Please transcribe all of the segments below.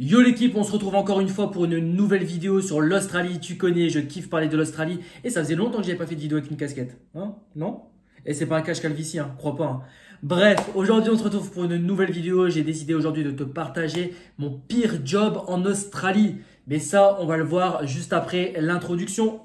Yo l'équipe, on se retrouve encore une fois pour une nouvelle vidéo sur l'Australie. Tu connais, je kiffe parler de l'Australie. Et ça faisait longtemps que j'avais pas fait de vidéo avec une casquette. Hein? Non? Et c'est pas un cache calvitie, hein, crois pas. Hein. Bref, aujourd'hui on se retrouve pour une nouvelle vidéo. J'ai décidé aujourd'hui de te partager mon pire job en Australie. Mais ça, on va le voir juste après l'introduction.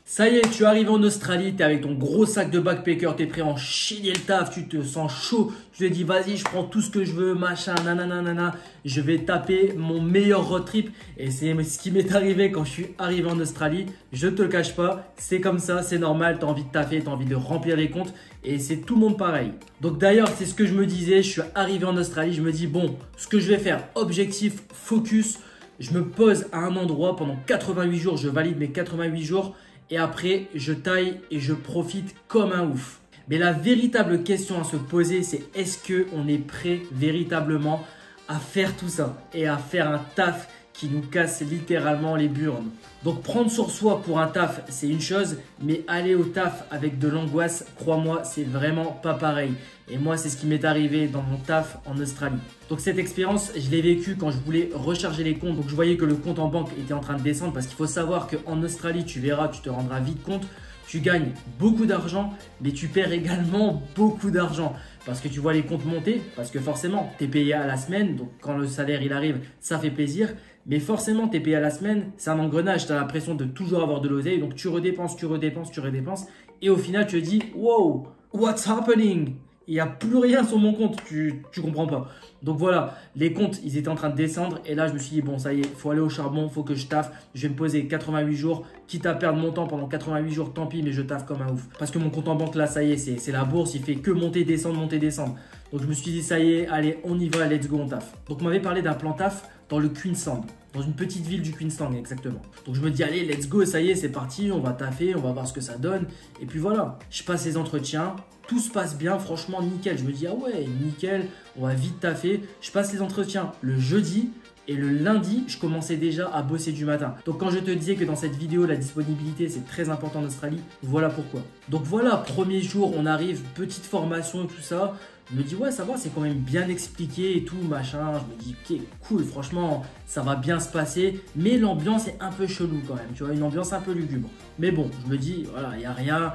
Ça y est, tu es arrivé en Australie, tu es avec ton gros sac de backpacker, tu es prêt à en chiner le taf, tu te sens chaud, tu te dis vas-y, je prends tout ce que je veux, machin, nanana, je vais taper mon meilleur road trip. Et c'est ce qui m'est arrivé quand je suis arrivé en Australie, je te le cache pas, c'est comme ça, c'est normal, tu as envie de taffer, tu as envie de remplir les comptes et c'est tout le monde pareil. Donc d'ailleurs, c'est ce que je me disais, je suis arrivé en Australie, je me dis bon, ce que je vais faire, objectif, focus, je me pose à un endroit pendant 88 jours, je valide mes 88 jours. Et après, je taille et je profite comme un ouf. Mais la véritable question à se poser, c'est est-ce qu'on est prêt véritablement à faire tout ça et à faire un taf qui nous casse littéralement les burnes. Donc prendre sur soi pour un taf, c'est une chose, mais aller au taf avec de l'angoisse, crois-moi, c'est vraiment pas pareil. Et moi, c'est ce qui m'est arrivé dans mon taf en Australie. Donc cette expérience, je l'ai vécue quand je voulais recharger les comptes. Donc je voyais que le compte en banque était en train de descendre parce qu'il faut savoir qu'en Australie, tu verras, tu te rendras vite compte, tu gagnes beaucoup d'argent, mais tu perds également beaucoup d'argent. Parce que tu vois les comptes monter, parce que forcément, tu es payé à la semaine. Donc quand le salaire il arrive, ça fait plaisir. Mais forcément, tu es payé à la semaine, c'est un engrenage. Tu as l'impression de toujours avoir de l'oseille. Donc tu redépenses, tu redépenses, tu redépenses. Et au final, tu te dis, wow, what's happening? Il n'y a plus rien sur mon compte, tu comprends pas. Donc voilà, les comptes, ils étaient en train de descendre. Et là, je me suis dit, bon, ça y est, il faut aller au charbon, il faut que je taffe. Je vais me poser 88 jours. Quitte à perdre mon temps pendant 88 jours, tant pis, mais je taffe comme un ouf. Parce que mon compte en banque, là, ça y est, c'est la bourse. Il fait que monter, descendre, monter, descendre. Donc je me suis dit, ça y est, allez, on y va, let's go, on taffe. Donc on m'avait parlé d'un plan taf dans le Queensland. Dans une petite ville du Queensland, exactement. Donc je me dis, allez, let's go, ça y est, c'est parti, on va taffer, on va voir ce que ça donne. Et puis voilà, je passe les entretiens, tout se passe bien, franchement, nickel. Je me dis, ah ouais, nickel, on va vite taffer. Je passe les entretiens le jeudi et le lundi, je commençais déjà à bosser du matin. Donc quand je te disais que dans cette vidéo, la disponibilité, c'est très important en Australie, voilà pourquoi. Donc voilà, premier jour, on arrive, petite formation et tout ça. Je me dis, ouais, ça va, c'est quand même bien expliqué et tout, machin. Je me dis, ok, cool, franchement, ça va bien se passer. Mais l'ambiance est un peu chelou quand même, tu vois, une ambiance un peu lugubre. Mais bon, je me dis, voilà, il n'y a rien.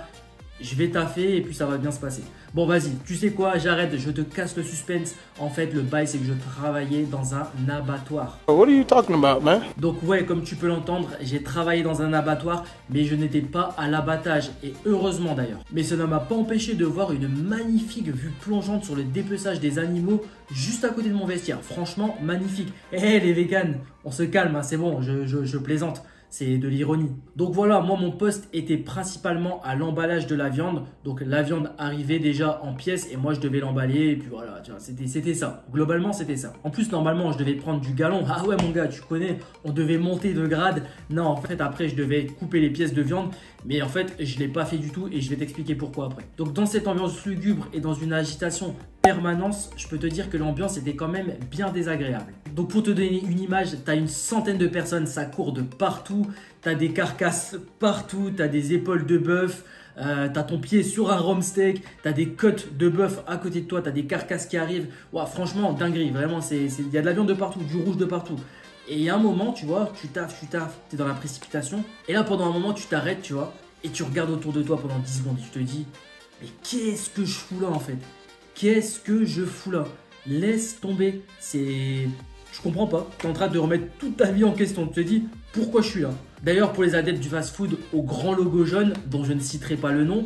Je vais taffer et puis ça va bien se passer. Bon, vas-y, tu sais quoi, j'arrête, je te casse le suspense. En fait, le bail, c'est que je travaillais dans un abattoir. What are you talking about, man? Donc ouais, comme tu peux l'entendre, j'ai travaillé dans un abattoir, mais je n'étais pas à l'abattage, et heureusement d'ailleurs. Mais ça ne m'a pas empêché de voir une magnifique vue plongeante sur le dépeçage des animaux juste à côté de mon vestiaire. Franchement, magnifique. Hé, les véganes, on se calme, hein, c'est bon, je plaisante. C'est de l'ironie. Donc voilà, moi mon poste était principalement à l'emballage de la viande. Donc la viande arrivait déjà en pièces et moi je devais l'emballer. Et puis voilà, c'était ça. Globalement c'était ça. En plus normalement je devais prendre du galon. Ah ouais mon gars, tu connais, on devait monter de grade. Non, en fait après je devais couper les pièces de viande. Mais en fait je ne l'ai pas fait du tout et je vais t'expliquer pourquoi après. Donc dans cette ambiance lugubre et dans une agitation permanence, je peux te dire que l'ambiance était quand même bien désagréable. Donc pour te donner une image, tu as une centaine de personnes, ça court de partout, tu as des carcasses partout, tu as des épaules de bœuf, tu as ton pied sur un rhum steak, tu as des côtes de bœuf à côté de toi, tu as des carcasses qui arrivent. Ouah, franchement, dinguerie, vraiment, il y a de la viande de partout, du rouge de partout. Et il y a un moment, tu vois, tu taffes, tu es dans la précipitation. Et là, pendant un moment, tu t'arrêtes, tu vois, et tu regardes autour de toi pendant 10 secondes et tu te dis, mais qu'est-ce que je fous là en fait? Qu'est-ce que je fous là? Laisse tomber, je comprends pas. Tu es en train de remettre toute ta vie en question. Tu te dis pourquoi je suis là. D'ailleurs, pour les adeptes du fast-food au grand logo jaune, dont je ne citerai pas le nom,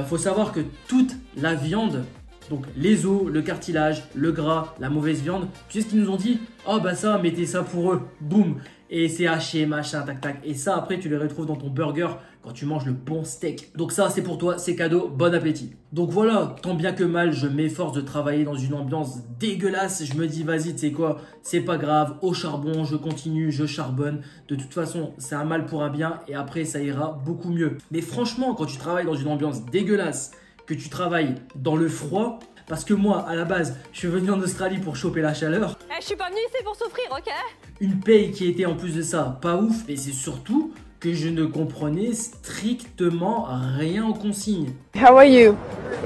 faut savoir que toute la viande, donc les os, le cartilage, le gras, la mauvaise viande, tu sais ce qu'ils nous ont dit? Ah bah ça, mettez ça pour eux. Boum. Et c'est haché, machin, tac, tac. Et ça, après, tu les retrouves dans ton burger quand tu manges le bon steak. Donc ça, c'est pour toi, c'est cadeau, bon appétit. Donc voilà, tant bien que mal, je m'efforce de travailler dans une ambiance dégueulasse. Je me dis, vas-y, tu sais quoi, c'est pas grave, au charbon, je continue, je charbonne. De toute façon, c'est un mal pour un bien et après, ça ira beaucoup mieux. Mais franchement, quand tu travailles dans une ambiance dégueulasse, que tu travailles dans le froid, Parce que moi, à la base, je suis venu en Australie pour choper la chaleur. Je suis pas venu ici pour souffrir, ok? Une paye qui était en plus de ça pas ouf. Et c'est surtout que je ne comprenais strictement rien aux consignes. How are you?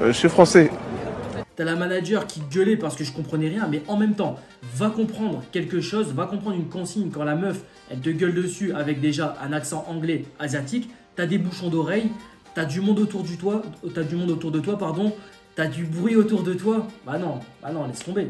Je suis français. T'as la manager qui gueulait parce que je comprenais rien, mais en même temps, va comprendre quelque chose, va comprendre une consigne quand la meuf, elle te gueule dessus avec déjà un accent anglais asiatique, t'as des bouchons d'oreilles, t'as du monde autour de toi, t'as du bruit autour de toi. Bah non, laisse tomber.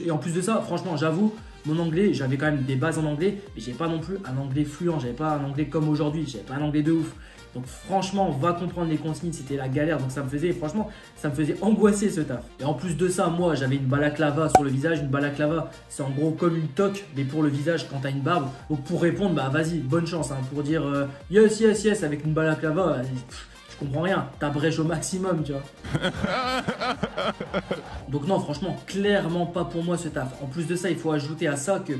Et en plus de ça, franchement, j'avoue, mon anglais, j'avais quand même des bases en anglais, mais j'ai pas non plus un anglais fluent, j'avais pas un anglais comme aujourd'hui, j'avais pas un anglais de ouf. Donc franchement, va comprendre les consignes, c'était la galère. Donc ça me faisait angoisser ce taf. Et en plus de ça, moi j'avais une balaclava sur le visage. Une balaclava, c'est en gros comme une toque, mais pour le visage quand t'as une barbe. Donc pour répondre, bah vas-y, bonne chance. Hein, pour dire yes avec une balaclava, je comprends rien. T'as brèche au maximum, tu vois. Donc non, franchement, clairement pas pour moi ce taf. En plus de ça, il faut ajouter à ça que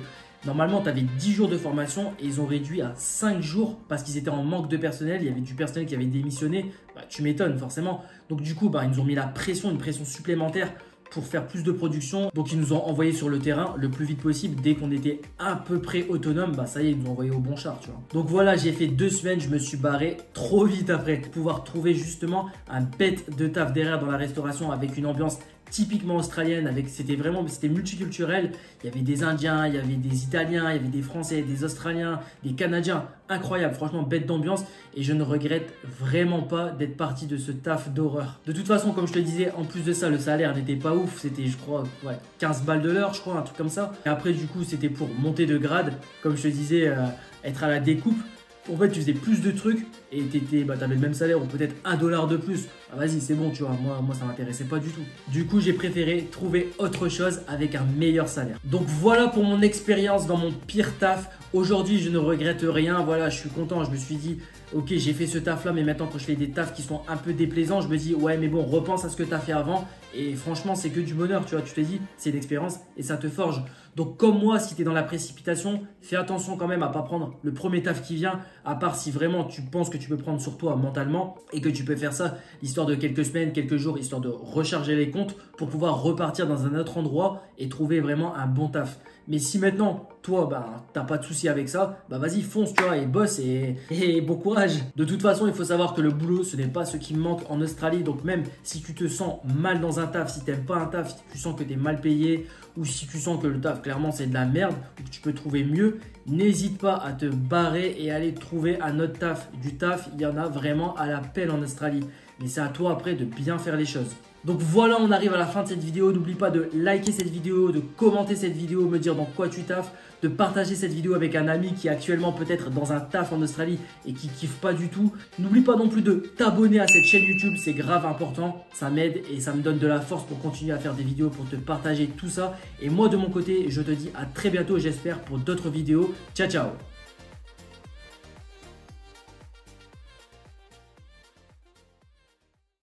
normalement, tu avais 10 jours de formation et ils ont réduit à 5 jours parce qu'ils étaient en manque de personnel. Il y avait du personnel qui avait démissionné. Bah, tu m'étonnes forcément. Donc du coup, bah, ils nous ont mis la pression, une pression supplémentaire pour faire plus de production. Donc ils nous ont envoyés sur le terrain le plus vite possible. Dès qu'on était à peu près autonome, bah ça y est, ils nous ont envoyés au bon char, tu vois. Donc voilà, j'ai fait 2 semaines, je me suis barré trop vite après pour pouvoir trouver justement un bête de taf derrière dans la restauration avec une ambiance typiquement australienne, c'était multiculturel. Il y avait des Indiens, il y avait des Italiens, il y avait des Français, des Australiens, des Canadiens. Incroyable, franchement, bête d'ambiance. Et je ne regrette vraiment pas d'être parti de ce taf d'horreur. De toute façon, comme je te disais, en plus de ça, le salaire n'était pas ouf. C'était, je crois, 15 balles de l'heure, je crois, un truc comme ça. Et après, du coup, c'était pour monter de grade. Comme je te disais, être à la découpe. En fait, tu faisais plus de trucs et t'avais le même salaire ou peut-être $1 de plus. Ah, vas-y, c'est bon, tu vois. Moi, ça m'intéressait pas du tout. Du coup, j'ai préféré trouver autre chose avec un meilleur salaire. Donc voilà pour mon expérience dans mon pire taf. Aujourd'hui, je ne regrette rien. Voilà, je suis content. Je me suis dit, ok, j'ai fait ce taf là, mais maintenant quand je fais des tafs qui sont un peu déplaisants, je me dis, ouais, mais bon, repense à ce que tu as fait avant. Et franchement, c'est que du bonheur, tu vois. Tu te dis, c'est une expérience et ça te forge. Donc comme moi, si tu es dans la précipitation, fais attention quand même à pas prendre le premier taf qui vient, à part si vraiment tu penses que tu peux prendre sur toi mentalement et que tu peux faire ça l'histoire de quelques semaines, quelques jours, histoire de recharger les comptes pour pouvoir repartir dans un autre endroit et trouver vraiment un bon taf. Mais si maintenant, toi, bah, t'as pas de souci avec ça, bah vas-y, fonce, tu vois, et bosse et bon courage. De toute façon, il faut savoir que le boulot, ce n'est pas ce qui me manque en Australie. Donc même si tu te sens mal dans un taf, si t'aimes pas un taf, si tu sens que tu es mal payé ou si tu sens que le taf, clairement, c'est de la merde ou que tu peux trouver mieux, n'hésite pas à te barrer et aller trouver un autre taf. Du taf, il y en a vraiment à la pelle en Australie. Mais c'est à toi après de bien faire les choses. Donc voilà, on arrive à la fin de cette vidéo. N'oublie pas de liker cette vidéo, de commenter cette vidéo, me dire dans quoi tu taffes, de partager cette vidéo avec un ami qui est actuellement peut-être dans un taf en Australie et qui kiffe pas du tout. N'oublie pas non plus de t'abonner à cette chaîne YouTube, c'est grave important. Ça m'aide et ça me donne de la force pour continuer à faire des vidéos, pour te partager tout ça. Et moi de mon côté, je te dis à très bientôt, j'espère, pour d'autres vidéos. Ciao, ciao!